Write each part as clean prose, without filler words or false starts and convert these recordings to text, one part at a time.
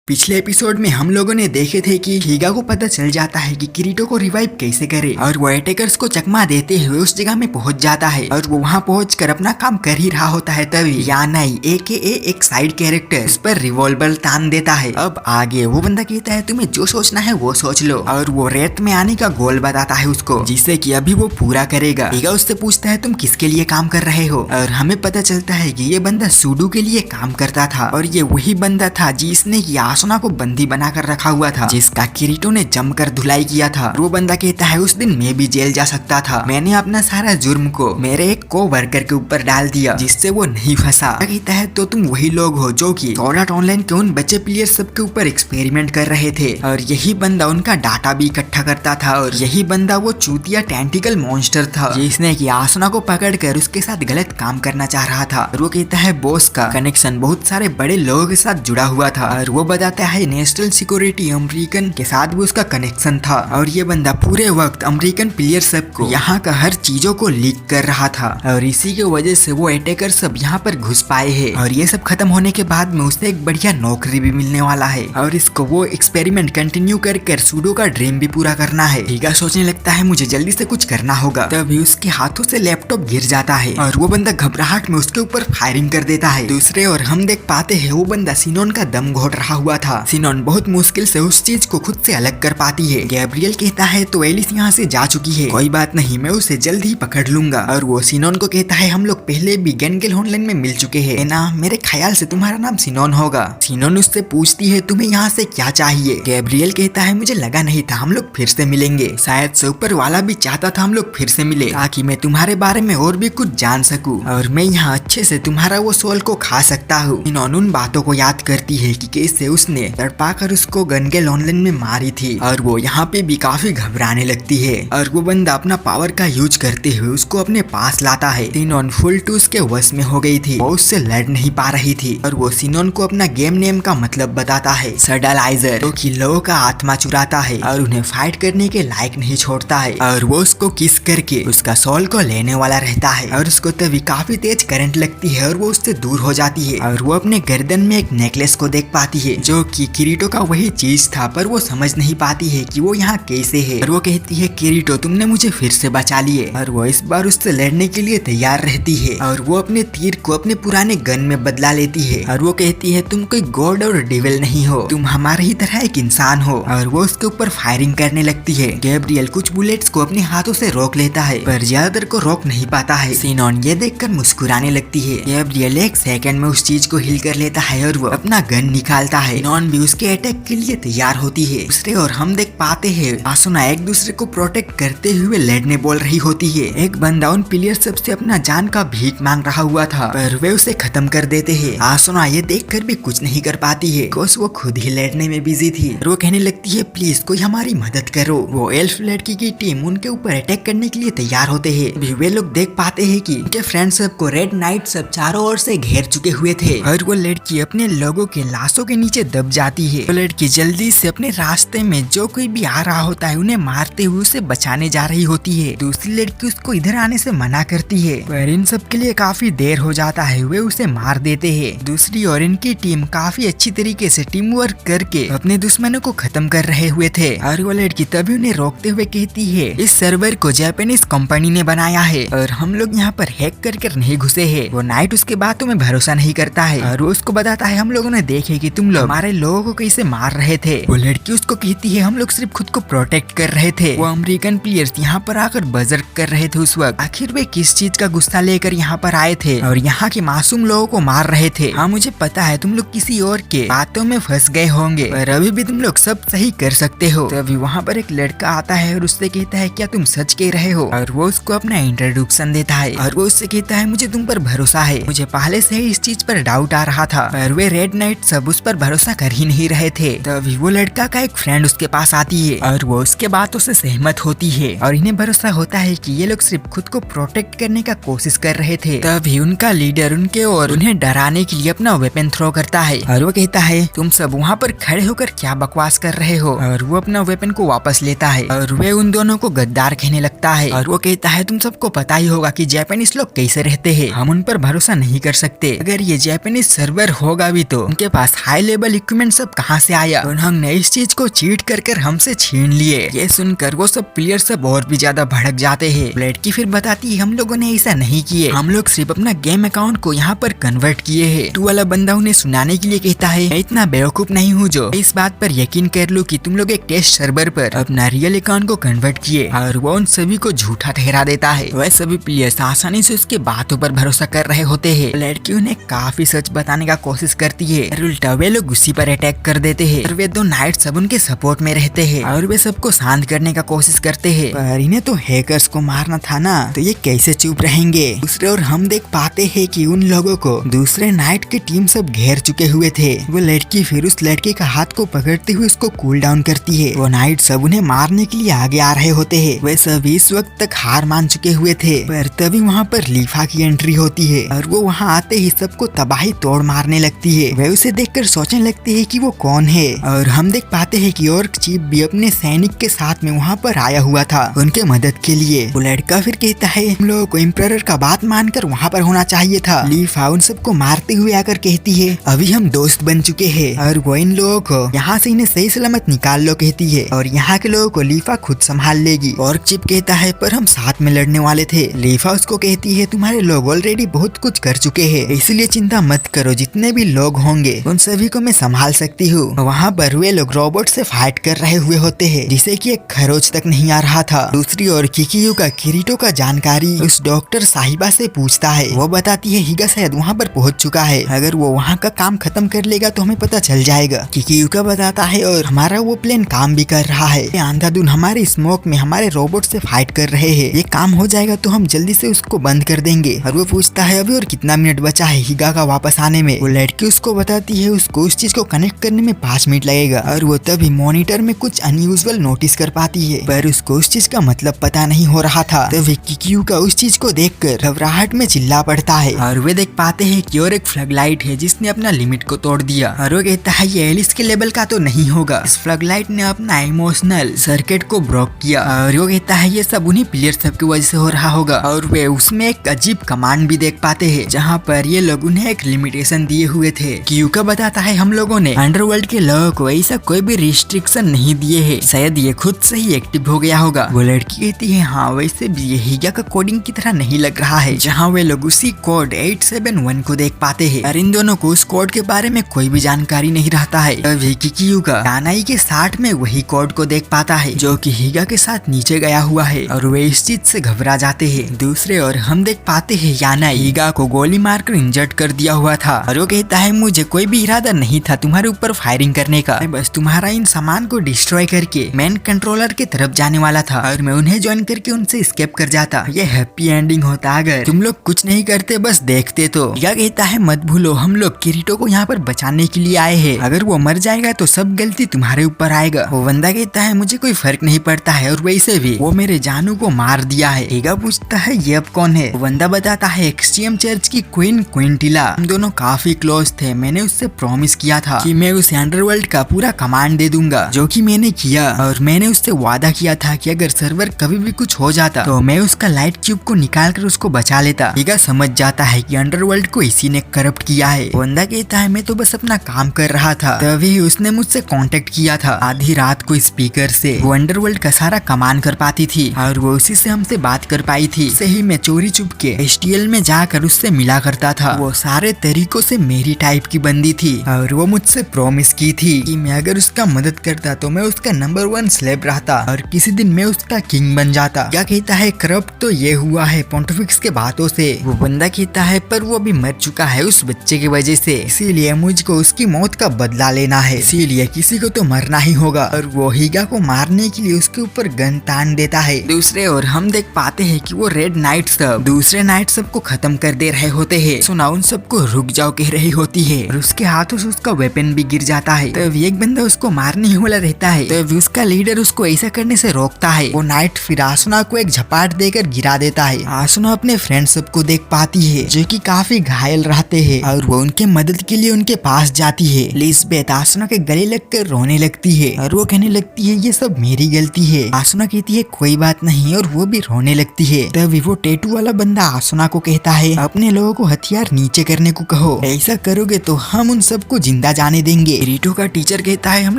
पिछले एपिसोड में हम लोगों ने देखे थे कि हीगा को पता चल जाता है कि किरीटो को रिवाइव कैसे करे और वो अटैकर्स को चकमा देते हुए उस जगह में पहुंच जाता है और वो वहां पहुंचकर अपना काम कर ही रहा होता है तभी यानाई AKA एक साइड कैरेक्टर इस पर रिवॉल्वर तान देता है। अब आगे वो बंदा कहता है तुम्हें जो सोचना है वो सोच लो और वो रेत में आने का गोल बताता है उसको जिससे कि अभी वो पूरा करेगा। हीगा उससे पूछता है तुम किसके लिए काम कर रहे हो और हमें पता चलता है कि ये बंदा सूडू के लिए काम करता था और ये वही बंदा था जिसने आसुना को बंदी बनाकर रखा हुआ था जिसका किरीटो ने जमकर धुलाई किया था। वो बंदा कहता है उस दिन मैं भी जेल जा सकता था, मैंने अपना सारा जुर्म को मेरे एक को वर्कर के ऊपर डाल दिया जिससे वो नहीं फंसा। कहता है तो तुम वही लोग हो जो कि स्वॉर्ड आर्ट ऑनलाइन के उन बच्चे प्लेयर सबके ऊपर एक्सपेरिमेंट कर रहे थे और यही बंदा उनका डाटा भी इकट्ठा करता था और यही बंदा वो चूतिया टेंटिकल मॉन्स्टर था जिसने की आसुना को पकड़कर उसके साथ गलत काम करना चाह रहा था। और वो कहता है बॉस का कनेक्शन बहुत सारे बड़े लोगों के साथ जुड़ा हुआ था और वो बताता है नेशनल सिक्योरिटी अमेरिकन के साथ भी उसका कनेक्शन था और ये बंदा पूरे वक्त अमेरिकन प्लेयर सब को यहाँ का हर चीजों को लीक कर रहा था और इसी के वजह से वो अटैकर सब यहाँ पर घुस पाए हैं और ये सब खत्म होने के बाद में उसे एक बढ़िया नौकरी भी मिलने वाला है और इसको वो एक्सपेरिमेंट कंटिन्यू कर सूडो का ड्रीम भी पूरा करना है। हीगा सोचने लगता है मुझे जल्दी से कुछ करना होगा तभी उसके हाथों से लैपटॉप गिर जाता है और वो बंदा घबराहट में उसके ऊपर फायरिंग कर देता है। दूसरे और हम देख पाते हैं वो बंदा सिनोन का दम घोट रहा हुआ था। सिनोन बहुत मुश्किल से उस चीज को खुद से अलग कर पाती है। गैब्रियल कहता है तो एलिस यहाँ से जा चुकी है, कोई बात नहीं मैं उसे जल्द ही पकड़ लूंगा और वो सिनोन को कहता है हम लोग पहले भी गनगेल ऑनलाइन में मिल चुके हैं ना, मेरे ख्याल से तुम्हारा नाम सिनोन होगा। सिनोन उससे पूछती है तुम्हें यहाँ से क्या चाहिए। गैब्रियल कहता है मुझे लगा नहीं था हम लोग फिर से मिलेंगे, शायद से ऊपर वाला भी चाहता था हम लोग फिर से मिले ताकि मैं तुम्हारे बारे में और भी कुछ जान सकूं और मैं यहाँ अच्छे से तुम्हारा वो सोल को खा सकता हूँ। सिनोन उन बातों को याद करती है कि कैसे उसने तड़पाकर उसको गनगेल ऑनलाइन में मारी थी और वो यहाँ पे भी काफी घबराने लगती है और वो बंदा अपना पावर का यूज करते हुए उसको अपने पास लाता है। सिनोन फुल टूस के वश में हो गई थी, वो उससे लड़ नहीं पा रही थी और वो सिनोन को अपना गेम नेम का मतलब बताता है सडलाइजर, जो कि लोगों का आत्मा चुराता है और उन्हें फाइट करने के लायक नहीं छोड़ता है और वो उसको किस करके उसका सोल को लेने वाला रहता है और उसको तभी काफी तेज करंट लगती है और वो उससे दूर हो जाती है और वो अपने गर्दन में एक नेकलेस को देख पाती है जो कि किरीटो का वही चीज था पर वो समझ नहीं पाती है कि वो यहाँ कैसे है और वो कहती है किरीटो तुमने मुझे फिर से बचा लिए और वो इस बार उससे लड़ने के लिए तैयार रहती है और वो अपने तीर को अपने पुराने गन में बदला लेती है और वो कहती है तुम कोई गॉड और डेविल नहीं हो, तुम हमारे ही तरह एक इंसान हो और वो उसके ऊपर फायरिंग करने लगती है। गैब्रियल कुछ बुलेट्स को अपने हाथों से रोक लेता है पर ज्यादातर को रोक नहीं पाता है। सिनोन ये देखकर मुस्कुराने लगती है। गैब्रियल एक सेकंड में उस चीज को हिल कर लेता है और वो अपना गन निकालता है। सिनोन भी उसके अटैक के लिए तैयार होती है। दूसरे और हम देख पाते हैं आसुना एक दूसरे को प्रोटेक्ट करते हुए लड़ने बोल रही होती है। एक बंदा उन प्लेयर सबसे अपना जान का भीख मांग रहा हुआ था पर वे उसे खत्म कर देते हैं। आसुना ये देखकर भी कुछ नहीं कर पाती है बिकॉज़ वो खुद ही लड़ने में बिजी थी। वो कहने लगती है प्लीज कोई हमारी मदद करो। वो एल्फ लड़की की टीम उनके ऊपर अटैक करने के लिए तैयार होते हैं। वे लोग देख पाते हैं कि उनके फ्रेंड सब को रेड नाइट सब चारों ओर से घेर चुके हुए थे और वो लड़की अपने लोगों के लाशों के नीचे दब जाती है। वो लड़की जल्दी से अपने रास्ते में जो कोई भी आ रहा होता है उन्हें मारते हुए उसे बचाने जा रही होती है। दूसरी लड़की उसको इधर आने से मना करती है पर इन सब के लिए काफी देर हो जाता है, वे उसे मार देते हैं। दूसरी और इनकी टीम काफी अच्छी तरीके से टीम वर्क करके अपने दुश्मनों को खत्म कर रहे हुए थे और वो लड़की तभी उन्हें रोकते हुए कहती है इस सर्वर को जापानीज कंपनी ने बनाया है और हम लोग यहाँ पर हैक करके नहीं घुसे हैं। वो नाइट उसके बातों में भरोसा नहीं करता है और वो उसको बताता है हम लोगों ने देखे कि तुम लोग हमारे लोगों को कैसे मार रहे थे। वो लड़की उसको कहती है हम लोग सिर्फ खुद को प्रोटेक्ट कर रहे थे, वो अमेरिकन प्लेयर्स यहाँ पर आकर बजर्क कर रहे थे उस वक्त। आखिर वे किस चीज का गुस्सा लेकर यहाँ पर आए थे और यहाँ के मासूम लोगों को मार रहे थे। हाँ मुझे पता है तुम लोग किसी और के बातों में फंस गए होंगे पर अभी भी तुम लोग सब सही कर सकते हो। तभी वहाँ पर एक लड़का आता है और उससे कहता है क्या तुम सच कह रहे हो और वो उसको अपना इंट्रोडक्शन देता है और वो उससे कहता है मुझे तुम पर भरोसा है, मुझे पहले से ही इस चीज पर डाउट आ रहा था पर वे रेड नाइट सब उस पर भरोसा कर ही नहीं रहे थे। तभी वो लड़का का एक फ्रेंड उसके पास आती है और वो उसके बातों से सहमत होती है और इन्हें भरोसा होता है कि ये लोग सिर्फ खुद को प्रोटेक्ट करने का कोशिश कर रहे थे। तभी उनका लीडर उनके और उन्हें डराने के लिए अपना वेपन थ्रो करता है और वो कहता है तुम सब वहाँ पर खड़े होकर क्या बकवास कर रहे हो और वो अपना वेपन को वापस लेता है और वे उन दोनों को गद्दार कहने लगता है और वो कहता है तुम सबको पता ही होगा कि जापानीज लोग कैसे रहते हैं, हम उन पर भरोसा नहीं कर सकते। अगर ये जापानीज सर्वर होगा भी तो उनके पास हाई लेवल मेडिकल इक्विपमेंट सब कहाँ से आया? उन्होंने इस चीज को चीट कर हमसे छीन लिए। ये सुनकर वो सब प्लेयर सब और भी ज्यादा भड़क जाते हैं। लड़की फिर बताती है हम लोगों ने ऐसा नहीं किए, हम लोग सिर्फ अपना गेम अकाउंट को यहाँ पर कन्वर्ट किए हैं। टू वाला बंदा उन्हें सुनाने के लिए कहता है मैं इतना बेवकूफ नहीं हूँ जो इस बात पर यकीन कर लूँ कि तुम लोग एक टेस्ट सर्वर पर अपना रियल अकाउंट को कन्वर्ट किए, और वो उन सभी को झूठा ठहरा देता है। वह सभी प्लेयर्स आसानी से उसके बातों पर भरोसा कर रहे होते हैं। लड़की उन्हें काफी सच बताने का कोशिश करती है और उल्टा वे लोग उसी पर अटैक कर देते हैं। और वे दो नाइट सब उनके सपोर्ट में रहते हैं और वे सबको शांत करने का कोशिश करते हैं, पर इन्हें तो हैकर्स को मारना था ना, तो ये कैसे चुप रहेंगे। दूसरे और हम देख पाते हैं कि उन लोगों को दूसरे नाइट की टीम सब घेर चुके हुए थे। वो लड़की फिर उस लड़के का हाथ को पकड़ते हुए उसको कूल डाउन करती है। वो नाइट सब उन्हें मारने के लिए आगे आ रहे होते हैं। वे सभी इस वक्त तक हार मान चुके हुए थे, पर तभी वहाँ पर लीफा की एंट्री होती है और वो वहाँ आते ही सबको तबाही तोड़ मारने लगती है। वे उसे देखकर सोचने लगती है कि वो कौन है, और हम देख पाते हैं कि ऑर्क चीफ भी अपने सैनिक के साथ में वहाँ पर आया हुआ था उनके मदद के लिए। वो लड़का फिर कहता है हम लोगों को एम्परर का बात मानकर वहाँ पर होना चाहिए था। लीफा उन सबको मारते हुए आकर कहती है अभी हम दोस्त बन चुके हैं और वो इन लोगों को यहाँ से इन्हें सही सलामत निकाल लो कहती है, और यहाँ के लोगों को लीफा खुद संभाल लेगी। और चिप कहता है पर हम साथ में लड़ने वाले थे। लीफा उसको कहती है तुम्हारे लोग ऑलरेडी बहुत कुछ कर चुके हैं, इसलिए चिंता मत करो, जितने भी लोग होंगे उन सभी को मैं संभाल सकती हूँ। वहाँ पर वे लोग रोबोट से फाइट कर रहे हुए होते हैं जिसे कि एक खरोच तक नहीं आ रहा था। दूसरी ओर किकियू का किरीटो का जानकारी उस डॉक्टर साहिबा से पूछता है। वो बताती है हिगा शायद वहाँ पर पहुँच चुका है, अगर वो वहाँ का काम खत्म कर लेगा तो हमें पता चल जाएगा। किकियू का बताता है और हमारा वो प्लेन काम भी कर रहा है। अंधाधुन हमारे स्मोक में हमारे रोबोट से फाइट कर रहे हैं, ये काम हो जाएगा तो हम जल्दी से उसको बंद कर देंगे। और वो पूछता है अभी और कितना मिनट बचा है हिगा का वापस आने में। वो लड़की उसको बताती है उसको उस चीज को कनेक्ट करने में 5 मिनट लगेगा, और वो तभी मॉनिटर में कुछ अनयूजुअल नोटिस कर पाती है, पर उसको उस चीज का मतलब पता नहीं हो रहा था। तभी किकियू का उस चीज को देखकर घबराहट में चिल्ला पड़ता है, और वे देख पाते हैं कि और एक फ्लग लाइट है जिसने अपना लिमिट को तोड़ दिया। और वो कहता है ये एलिस के लेवल का तो नहीं होगा, इस फ्लग लाइट ने अपना इमोशनल सर्किट को ब्लॉक किया। और वो कहता है ये सब उन्हीं प्लेयर सब की वजह से हो रहा होगा। और वे उसमें एक अजीब कमांड भी देख पाते हैं जहाँ पर ये लोग उन्हें एक लिमिटेशन दिए हुए थे। क्यूका बताता है हम लोगों ने अंडरवर्ल्ड के लोगों को ऐसा कोई भी रिस्ट्रिक्शन नहीं दिए है, शायद ये खुद से ही एक्टिव हो गया होगा। वो लड़की कहती है हाँ वैसे भी ये हिगा का कोडिंग की तरह नहीं लग रहा है। जहाँ वे लोग उसी कोड 871 को देख पाते हैं, और इन दोनों को उस कोड के बारे में कोई भी जानकारी नहीं रहता है। तभी किकियुका यानाई के साथ में वही कोड को देख पाता है जो कि हिगा के साथ नीचे गया हुआ है, और वे इस चीज से घबरा जाते हैं। दूसरे ओर हम देख पाते हैं यानाई हिगा को गोली मारकर इंजर्ड कर दिया हुआ था, और वो कहता है मुझे कोई भी इरादा नहीं था तुम्हारे ऊपर फायरिंग करने का, मैं बस तुम्हारा इन सामान को डिस्ट्रॉय करके मेन कंट्रोलर की तरफ जाने वाला था, और मैं उन्हें ज्वाइन करके उनसे स्केप कर जाता। ये हैप्पी एंडिंग होता अगर तुम लोग कुछ नहीं करते बस देखते तो। या कहता है मत भूलो हम लोग किरीटो को यहाँ पर बचाने के लिए आए हैं, अगर वो मर जाएगा तो सब गलती तुम्हारे ऊपर आएगा। वो बंदा कहता है मुझे कोई फर्क नहीं पड़ता है, और वैसे भी वो मेरे जानू को मार दिया है। हिगा पूछता है ये अब कौन है? वो बंदा बताता है एक्सट्रीम चर्च की क्वीन क्विंटिला, हम दोनों काफी क्लोज थे, मैंने उससे प्रॉमिस किया था कि मैं उसे अंडरवर्ल्ड का पूरा कमांड दे दूंगा, जो कि मैंने किया, और मैंने उससे वादा किया था कि अगर सर्वर कभी भी कुछ हो जाता तो मैं उसका लाइट क्यूब को निकाल कर उसको बचा लेता। हिगा समझ जाता है कि अंडरवर्ल्ड को इसी ने करप्ट किया है। बंदा कहता है मैं तो बस अपना काम कर रहा था, तभी उसने मुझसे कांटेक्ट किया था आधी रात को स्पीकर से। वो अंडरवर्ल्ड का सारा कमांड कर पाती थी और वो उसी से हमसे बात कर पाई थी। सही में चोरी चुप के HTL में जाकर उससे मिला करता था। वो सारे तरीकों से मेरी टाइप की बंदी थी, और वो मुझसे प्रॉमिस की थी कि मैं अगर उसका मदद करता तो मैं उसका नंबर 1 स्लेब रहता और किसी दिन मैं उसका किंग बन जाता। क्या कहता है करप्ट तो ये हुआ है पोंटिफिक्स के बातों से। वो बंदा कहता है पर वो अभी मर चुका है उस बच्चे की वजह से, इसीलिए मुझको उसकी मौत का बदला लेना है, इसीलिए किसी को तो मरना ही होगा। और वो हिगा को मारने के लिए उसके ऊपर गन तान देता है। दूसरे ओर हम देख पाते हैं कि वो रेड नाइट सब दूसरे नाइट सब को खत्म कर दे रहे होते हैं। सुना उन सबको रुक जाओ कह रही होती है, और उसके हाथों से उसका वेपन भी गिर जाता है। तब एक बंदा उसको मारने ही वाला रहता है, तब उसका लीडर उसको ऐसा करने से रोकता है। वो नाइट फिर आसुना को एक झपाट देकर गिरा देता है। आसुना अपने फ्रेंड सबको देख पाती है जो कि काफी घायल रहते हैं, और वो उनके मदद के लिए उनके पास जाती है। लिस्बेथ आसुना के गले लगकर रोने लगती है, और वो कहने लगती है ये सब मेरी गलती है। आसुना कहती है कोई बात नहीं, और वो भी रोने लगती है। तभी वो टैटू वाला बंदा आसुना को कहता है अपने लोगों को हथियार नीचे करने को कहो, ऐसा करोगे तो हम उन सबको जिंदा जिंदा जाने देंगे। किरीटो का टीचर कहता है हम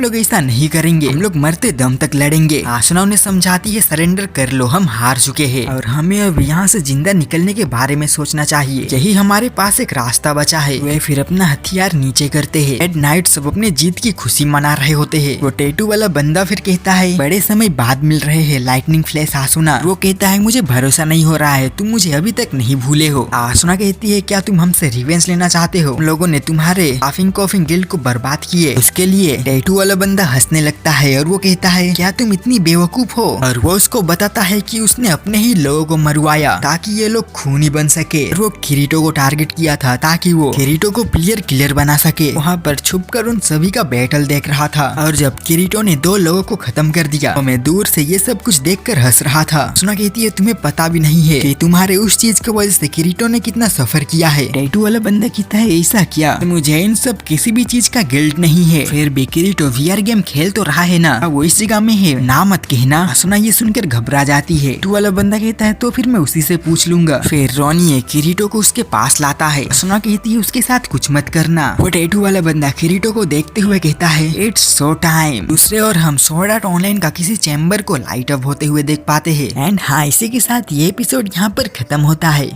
लोग ऐसा नहीं करेंगे, हम लोग मरते दम तक लड़ेंगे। आसुना उन्हें समझाती है सरेंडर कर लो, हम हार चुके हैं और हमें अब यहाँ से जिंदा निकलने के बारे में सोचना चाहिए, यही हमारे पास एक रास्ता बचा है। वे फिर अपना हथियार नीचे करते हैं। एट नाइट सब अपने जीत की खुशी मना रहे होते हैं। वो टैटू वाला बंदा फिर कहता है बड़े समय बाद मिल रहे हैं लाइटनिंग फ्लैश आसुना। वो कहता है मुझे भरोसा नहीं हो रहा है, तुम मुझे अभी तक नहीं भूले हो। आसुना कहती है क्या तुम हमसे रिवेंज लेना चाहते हो? हम लोगों ने तुम्हारे लाफिंग कॉफिंग गिल्ड को बर्बाद किए, उसके लिए। टैटू वाला बंदा हंसने लगता है और वो कहता है क्या तुम इतनी बेवकूफ हो? और वो उसको बताता है कि उसने अपने ही लोगों को मरवाया ताकि ये लोग खूनी बन सके। वो किरीटो को टारगेट किया था ताकि वो किरीटो को प्लेयर किलर बना सके। वहाँ पर छुपकर उन सभी का बैटल देख रहा था और जब किरीटो ने 2 लोगों को खत्म कर दिया तो मैं दूर से ये सब कुछ देखकर हंस रहा था। सुना कहती है तुम्हें पता भी नहीं है कि तुम्हारे उस चीज की वजह से किरीटो ने कितना सफर किया है। टैटू वाला बंदा कहता है ऐसा क्या? तो मुझे इन सब किसी भी चीज का गिल्ट नहीं है। फिर भी किरीटो वीआर गेम खेल तो रहा है ना, वो इस जगह में है ना मत कहना। सुना ये सुनकर घबरा जाती है। टैटू वाला बंदा कहता है तो फिर मैं उसी से पूछ लूंगा। फिर रोनी किरीटो को उसके पास लाता है। सुना कहती है उसके साथ कुछ मत करना। वो टैटू वाला बंदा किरीटो को देखते हुए कहता है इट्स सो टाइम। दूसरे और हम स्वॉर्ड आर्ट ऑनलाइन का किसी चैम्बर को लाइट अप होते हुए देख पाते हैं। एंड हाँ, इसी के साथ ये एपिसोड यहाँ पर खत्म होता है।